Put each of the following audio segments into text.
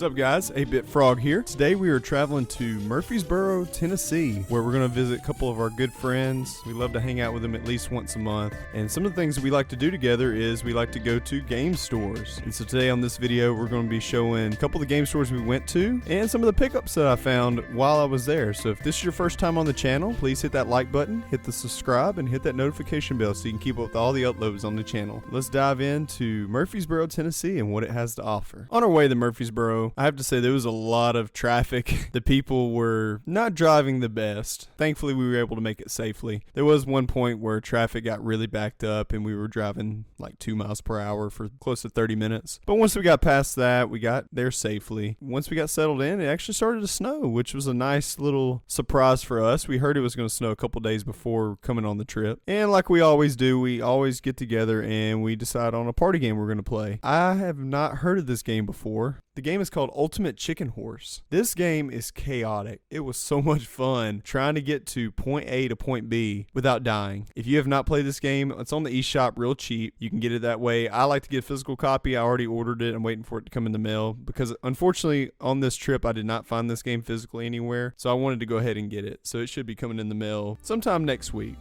What's up, guys? 8-Bit Frog here. Today we are traveling to Murfreesboro, Tennessee, where we're going to visit a couple of our good friends. We love to hang out with them at least once a month. And some of the things that we like to do together is we like to go to game stores. And so today on this video, we're going to be showing a couple of the game stores we went to and some of the pickups that I found while I was there. So if this is your first time on the channel, please hit that like button, hit the subscribe, and hit that notification bell so you can keep up with all the uploads on the channel. Let's dive into Murfreesboro, Tennessee and what it has to offer. On our way to Murfreesboro, I have to say there was a lot of traffic. The people were not driving the best. Thankfully, we were able to make it safely. There was one point where traffic got really backed up and we were driving like 2 miles per hour for close to 30 minutes. But once we got past that, we got there safely. Once we got settled in, it actually started to snow, which was a nice little surprise for us. We heard it was going to snow a couple days before coming on the trip. And like we always do, we always get together and we decide on a party game we're going to play. I have not heard of this game before. The game is called Ultimate Chicken Horse. This game is chaotic. It was so much fun trying to get to point A to point B without dying. If you have not played this game, it's on the eShop real cheap. You can get it that way. I like to get a physical copy. I already ordered it. I'm waiting for it to come in the mail because unfortunately on this trip I did not find this game physically anywhere. So I wanted to go ahead and get it. So it should be coming in the mail sometime next week.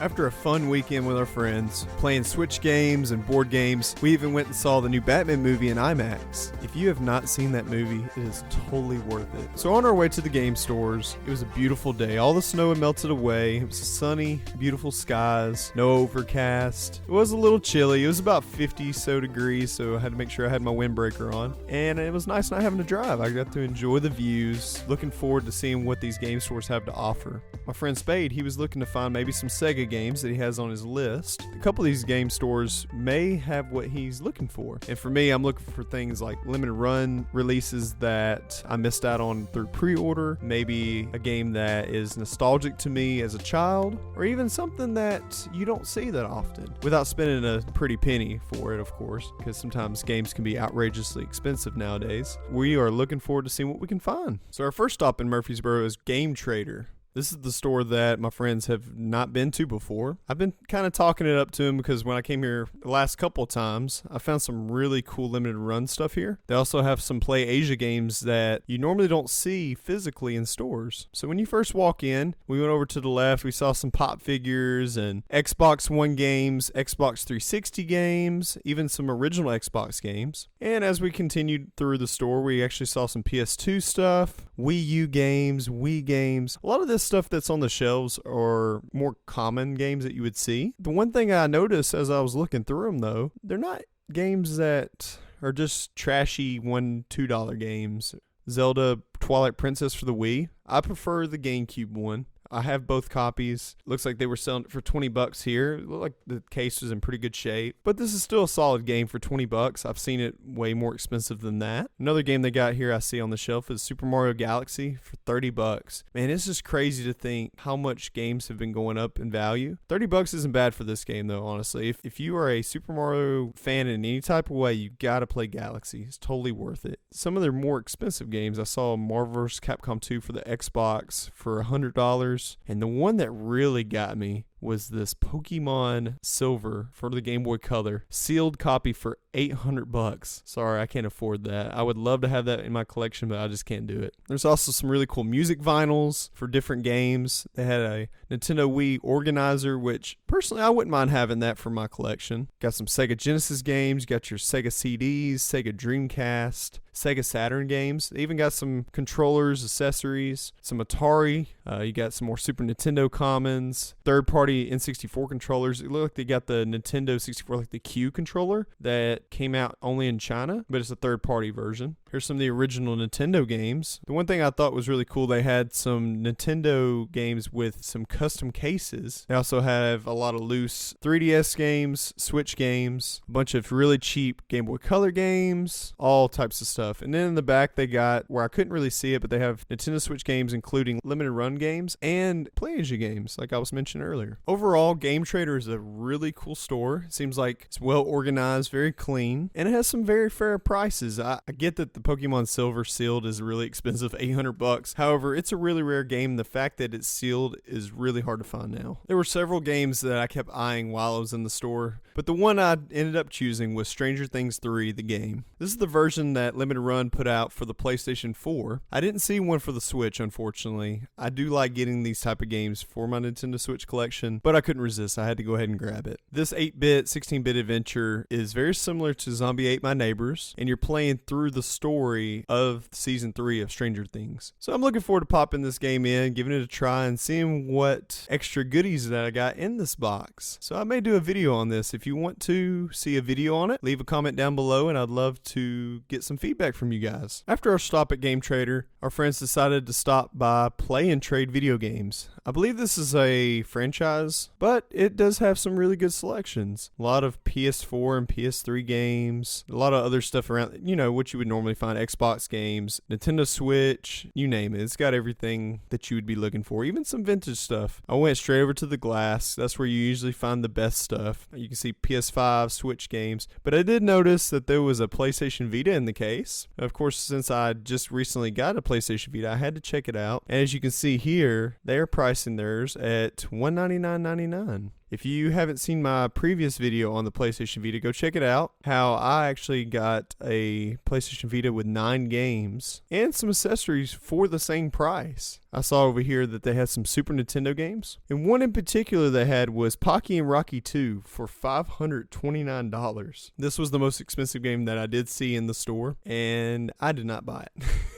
After a fun weekend with our friends, playing Switch games and board games, we even went and saw the new Batman movie in IMAX. If you have not seen that movie, it is totally worth it. So on our way to the game stores, it was a beautiful day. All the snow had melted away. It was sunny, beautiful skies, no overcast. It was a little chilly. It was about 50 so degrees, so I had to make sure I had my windbreaker on. And it was nice not having to drive. I got to enjoy the views. Looking forward to seeing what these game stores have to offer. My friend Spade, he was looking to find maybe some Sega games that he has on his list. A couple of these game stores may have what he's looking for. And for me, I'm looking for things like limited run releases that I missed out on through pre-order, maybe a game that is nostalgic to me as a child, or even something that you don't see that often without spending a pretty penny for it, of course, because sometimes games can be outrageously expensive nowadays. We are looking forward to seeing what we can find. So our first stop in Murfreesboro is Game Trader. This is the store that my friends have not been to before. I've been kind of talking it up to them because when I came here the last couple of times, I found some really cool limited run stuff here. They also have some Play Asia games that you normally don't see physically in stores. So when you first walk in, we went over to the left, we saw some pop figures and Xbox One games, Xbox 360 games, even some original Xbox games. And as we continued through the store, we actually saw some PS2 stuff, Wii U games, Wii games. A lot of this stuff that's on the shelves are more common games that you would see. The one thing I noticed as I was looking through them, though, they're not games that are just trashy $1-2 games. Zelda Twilight Princess for the Wii. I prefer the GameCube one. I have both copies. Looks like they were selling it for $20 here. It looked like the case was in pretty good shape. But this is still a solid game for $20. I've seen it way more expensive than that. Another game they got here I see on the shelf is Super Mario Galaxy for $30. Man, it's just crazy to think how much games have been going up in value. $30 isn't bad for this game though, honestly. If you are a Super Mario fan in any type of way, you gotta play Galaxy. It's totally worth it. Some of their more expensive games, I saw Marvel vs. Capcom 2 for the Xbox for $100. And the one that really got me was this Pokemon Silver for the Game Boy Color. Sealed copy for $800. Sorry, I can't afford that. I would love to have that in my collection, but I just can't do it. There's also some really cool music vinyls for different games. They had a Nintendo Wii organizer, which personally I wouldn't mind having that for my collection. Got some Sega Genesis games. Got your Sega CDs, Sega Dreamcast, Sega Saturn games. They even got some controllers, accessories, some Atari. You got some more Super Nintendo commons, third-party N64 controllers. It looked like they got the Nintendo 64, like the Q controller that came out only in China, but it's a third-party version. Here's some of the original Nintendo games. The one thing I thought was really cool, they had some Nintendo games with some custom cases. They also have a lot of loose 3DS games, Switch games, a bunch of really cheap Game Boy Color games, all types of stuff. And then in the back they got, where I couldn't really see it, but they have Nintendo Switch games including limited run games and Play Asia games like I was mentioning earlier. Overall, Game Trader is a really cool store. It seems like it's well organized, very clean, and it has some very fair prices. I get that the Pokemon Silver sealed is really expensive, $800. However, it's a really rare game. The fact that it's sealed is really hard to find now. There were several games that I kept eyeing while I was in the store, but the one I ended up choosing was Stranger Things 3, the game. This is the version that Limited Run put out for the PlayStation 4. I didn't see one for the Switch, unfortunately. I do like getting these type of games for my Nintendo Switch collection, but I couldn't resist. I had to go ahead and grab it. This 8-bit, 16-bit adventure is very similar to Zombie Ate My Neighbors, and you're playing through the story of Season 3 of Stranger Things. So I'm looking forward to popping this game in, giving it a try, and seeing what extra goodies that I got in this box. So I may do a video on this. If you want to see a video on it, leave a comment down below, and I'd love to get some feedback from you guys. After our stop at Game Trader, our friends decided to stop by Play and Trade Video Games. I believe this is a franchise, but it does have some really good selections. A lot of PS4 and PS3 games, a lot of other stuff around, what you would normally find, Xbox games, Nintendo Switch, you name it. It's got everything that you would be looking for, even some vintage stuff. I went straight over to the glass. That's where you usually find the best stuff. You can see PS5, Switch games, but I did notice that there was a PlayStation Vita in the case. Of course, since I just recently got a PlayStation Vita, I had to check it out. And as you can see here, they're pricing theirs at $199.99. If you haven't seen my previous video on the PlayStation Vita, go check it out. How I actually got a PlayStation Vita with 9 games and some accessories for the same price. I saw over here that they had some Super Nintendo games, and one in particular they had was Pocky and Rocky 2 for $529. This was the most expensive game that I did see in the store, and I did not buy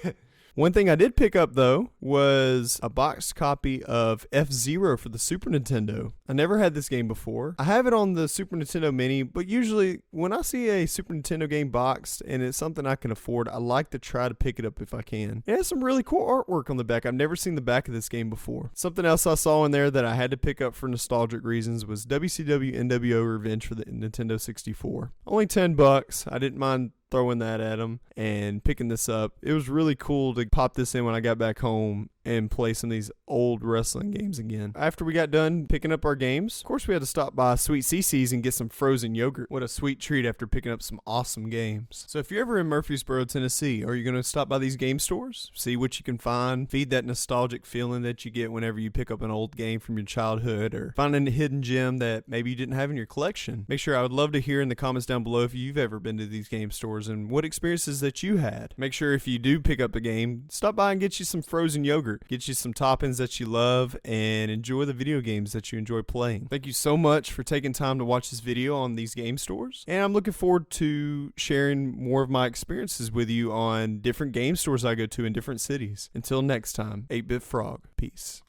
it. One thing I did pick up, though, was a boxed copy of F-Zero for the Super Nintendo. I never had this game before. I have it on the Super Nintendo Mini, but usually when I see a Super Nintendo game boxed and it's something I can afford, I like to try to pick it up if I can. It has some really cool artwork on the back. I've never seen the back of this game before. Something else I saw in there that I had to pick up for nostalgic reasons was WCW NWO Revenge for the Nintendo 64. Only $10. I didn't mind throwing that at them and picking this up. It was really cool to pop this in when I got back home and play some of these old wrestling games again. After we got done picking up our games, of course we had to stop by Sweet CC's and get some frozen yogurt. What a sweet treat after picking up some awesome games. So if you're ever in Murfreesboro, Tennessee, are you going to stop by these game stores? See what you can find, feed that nostalgic feeling that you get whenever you pick up an old game from your childhood, or find a hidden gem that maybe you didn't have in your collection. Make sure, I would love to hear in the comments down below if you've ever been to these game stores and what experiences that you had. Make sure if you do pick up the game, stop by and get you some frozen yogurt. Get you some toppings that you love and enjoy the video games that you enjoy playing. Thank you so much for taking time to watch this video on these game stores. And I'm looking forward to sharing more of my experiences with you on different game stores I go to in different cities. Until next time, 8-Bit Frog. Peace.